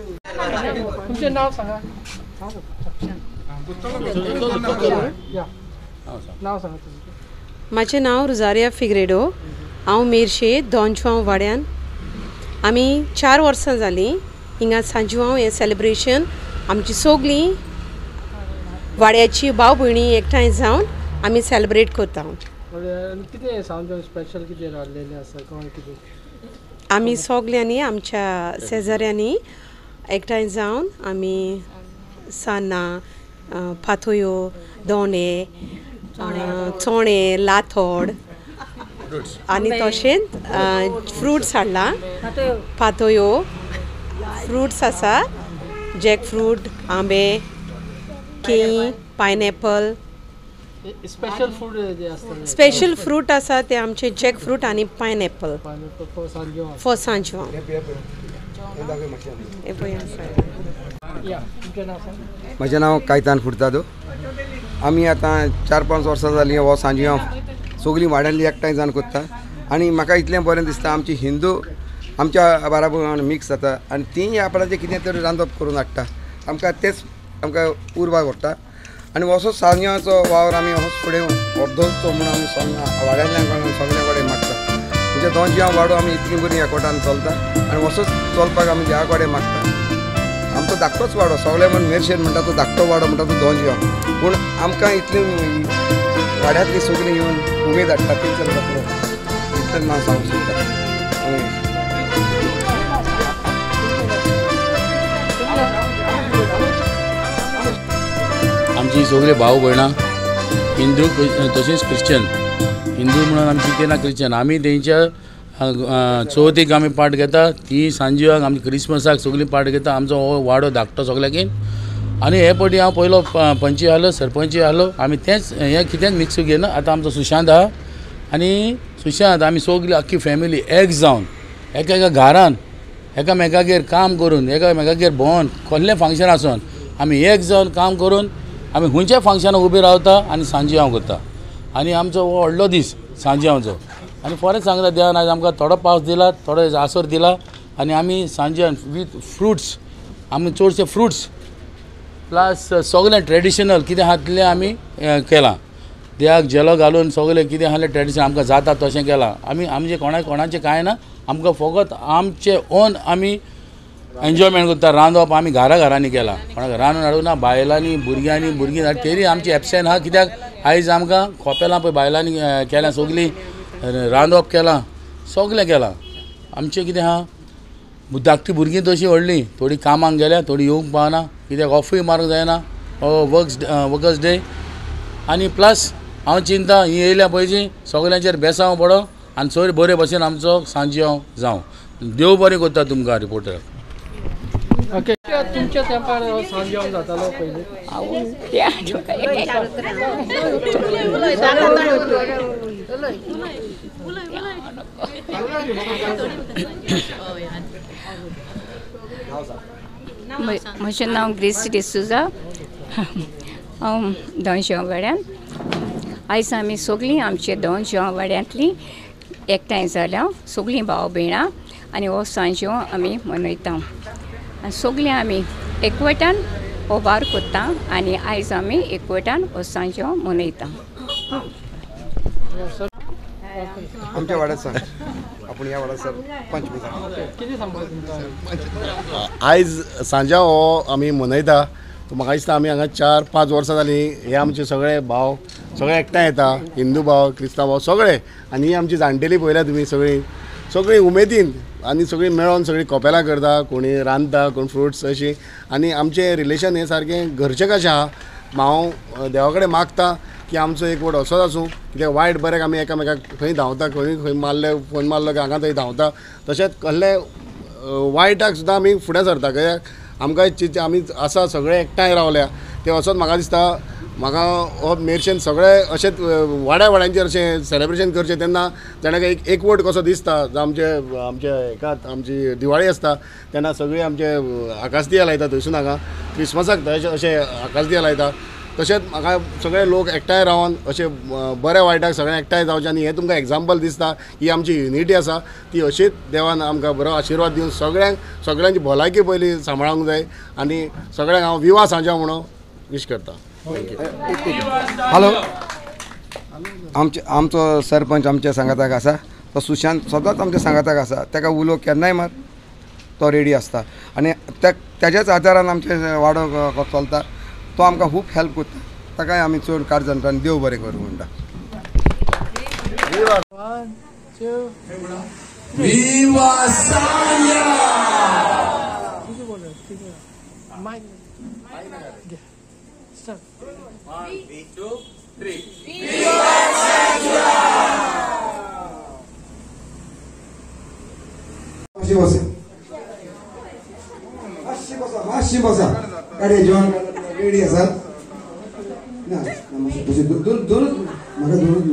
तुमचे नाव सांगा. नाव सांगा तुमचं. माझे नाव रोजारिया फिग्रेडो. हांव मेर्शे दोनचवांव वाड्यान. आमी 4 वर्सां जालीं हिंगा सांजवांव हें सेलिब्रेशन आमची सगलीं वाड्याची भाव भयणी एकठांय जावन आमी सेलिब्रेट करता. कितें सांजवांव स्पेशल कितें रांदलेलें आसा कोण कितें? आमी सगल्यांनी आमच्या शेजाऱ्यांनी एकठांय जावन आमी सान्नां, पातोयो, दोणे, चोणे, लाथोड आनी तशेंच फ्रुट्स हाडला. पातोयो, फ्रुट्स आसा, जॅक फ्रूट, आंबे, केळी, पायनॅपल. स्पेशल फूड जे आसता, स्पेशल फ्रूट आसा ते आमचे जॅक फ्रूट आनी पायनॅपल फॉर सांजवांव. म्हजें नांव कायतान फुर्तादो. आमी आतां 4-5 वर्सां जालीं हो सांजवांव सगलीं वाड्यांतली एकठांय जावन करता. आनी म्हाका इतलें बरें दिसता आमची हिंदू आमच्या बाराबर मिक्स जाता आनी तींय आपणाचें कितें तरी रांदप करून हाडटा. आमकां तेंच आमकां उर्बा करता. आनी असोच सांजवांचो वावर आमी असोच फुडें अर्दोचो म्हणून आमी वाड्यातल्या सगळे कडेन मागता. म्हणजे दोनजिवां वाडो आमी इतली बरी एकवटान चलता आनी असोच चलपाक आमी देवा कडेन मागता. आमचो धाकटोच वाडो सगळे म्हण मेरशेन म्हणटा तो धाकटो वाडो म्हणटा तो दोनजिवां, पूण आमकां इतली वाड्यांतली सगळीं येवन उमेद हाडटा तेंच्यान जातलो इतलें हांव सांगूंक सोदतां. आमची सगळे भाव भयणां हिंदू तशेंच क्रिश्चन, हिंदू म्हणून आमची केन्ना क्रिश्चन. आमी तेंच्या चवथीक आमी पाट घेता, ती सांजवाक आमी क्रिसमसाक सगळीं पाट घेता. आमचो हो वाडो धाकटो सगळ्याकीन. आनी हे फावटी हांव पयलो पंची आहलो, सरपंच आहलो. आमी तेंच हें कित्याक मिक्स घेना. आतां आमचो सुशांत आहा आनी सुशांत आमी सगळीं आख्खी फॅमिली एक जावन एका घरान एकामेकागेर काम करून एकामेकागेर भोंवन कसलें फंक्शन आसून आमी एक जावन काम करून आमी खंयच्याय फंक्शनाक उबी रावता आनी सांजवां करता. आनी आमचो हो व्हडलो दीस सांजवांचो. आनी खरेंच सांगता देवान आज आमकां थोडो पावस दिला, थोडो आसोर दिला आनी आमी सांजवान वीथ फ्रुट्स आमी चडशे फ्रुट्स प्लस सगळें ट्रेडिशनल कितें आहा तितलें आमी केलां. देवाक जेलो घालून सगळें कितें आसलें ट्रेडिशन आमकां जाता तशें केलां. आमी आमचें कोणाचें कांय ना. आमकां फकत आमचें ओन आमी एन्जॉयमेंट करता. रांदप आमी घरांनी केलां, कोणाक रांदून हाडूंक ना. बायलांनी भुरगीं तरी आमची एबसेंट आहा. कित्याक आयज आमकां खोपेलां पळय बायलांनी केल्यां सगळीं रांदप केलां, सगळें केलां. आमचें कितें आहा धाकटी भुरगीं तशीं व्हडलीं थोडीं कामाक गेल्या, थोडीं येवंक पावना कित्याक ऑफूय मारूंक जायना वर्कर्स डे. आनी प्लस हांव चिंता ही येयल्या पयलीं सगळ्यांचेर बेसांव पडो आनी चड बरे भशेन आमचो सांजवां जावं. देव बरें करता तुमकां रिपोर्टर. ओके, तुमच्या तेंपार सांजवां जातालो पयलीं? म्हजें नांव ग्रेसी डिसूजा. हांव दोनजिवां वाड्यान. आयज आमी सगळीं आमचे दोनजिवां वाड्यांतलीं एकठांय जाल्या सगळीं भाव भयणां आनी हो सांजवां आमी मनयता. आनी सगळीं आमी एकवटान हो वार करता आनी आयज आमी एकवटान हो सांजवां मनयता. आमच्या वाड्यात सांग आपण ह्या वाड्यात सर पंच कितें सांगपाक तुमकां? आयज सांजवां हो आमी मनयता. म्हाका दिसता आमी हांगा 4-5 वर्सां जालीं. हे आमचे सगळे भाव सगळे एकठांय येता, हिंदू भाव क्रिस्तांव भाव सगळे. आनी ही आमची जाणटेली पळयल्या तुमी सगळीं उमेदीन आनी सगळीं मेळोन सगळीं कपेलां करता, कोणी रांदता, कोण फ्रुट्स अशी. आनी आमचें रिलेशन हें सारकें घरचें कशें आहा. हांव देवा कडेन मागता की आमचो एकवट असोच आसूं. कित्याक वायट बऱ्याक आमी एकामेकाक खंय धांवता, खंय मारले फोन मारलो की हांगा थंय धांवता. तशेंच कसले वायटाक सुद्दां आमी फुडें सरता. कित्याक आमकां आमी आसा सगळे एकठांय रावल्या ते वचोन म्हाका दिसता म्हाका हो मेरशेन सगळे अशेंच वाड्यांचेर अशें सेलेब्रेशन करचें तेन्ना जाणाक एकवट कसो दिसता. आमचे एकात आमची दिवाळी आसता तेन्ना सगळीं आमचे आकाशदिया लायता थंयसून हांगा क्रिसमसाक अशें आकाशदिया लायता. तशेंच म्हाका सगळे लोक एकठांय रावन अशें बऱ्या वायटाक सगळें एकठांय जावचें. आनी हें तुमकां एग्जाम्पल दिसता ही आमची युनिटी आसा ती अशीच देवान आमकां बरो आशिर्वाद दिवन सगळ्यांची भलायकी पयली सांबाळूंक जाय. आनी सगळ्यांक हांव विवा सांजवां म्हणून विश करता. हॅलो, आमचो सरपंच आमच्या सांगाताक आसा तो सुशांत सदांच आमच्या सांगाताक आसा. ताका उलोवंक केन्नाय मार तो रेडी आसता आनी तेज्याच आदारान आमचे वाडो चलता. तो आमकां खूब हेल्प करता. ताकाय आमी चड कारजन आनी देव बरें करूं म्हणटा. मातशी बसा गाडये जेवण रेडी आसात ना दोन म्हाका दोन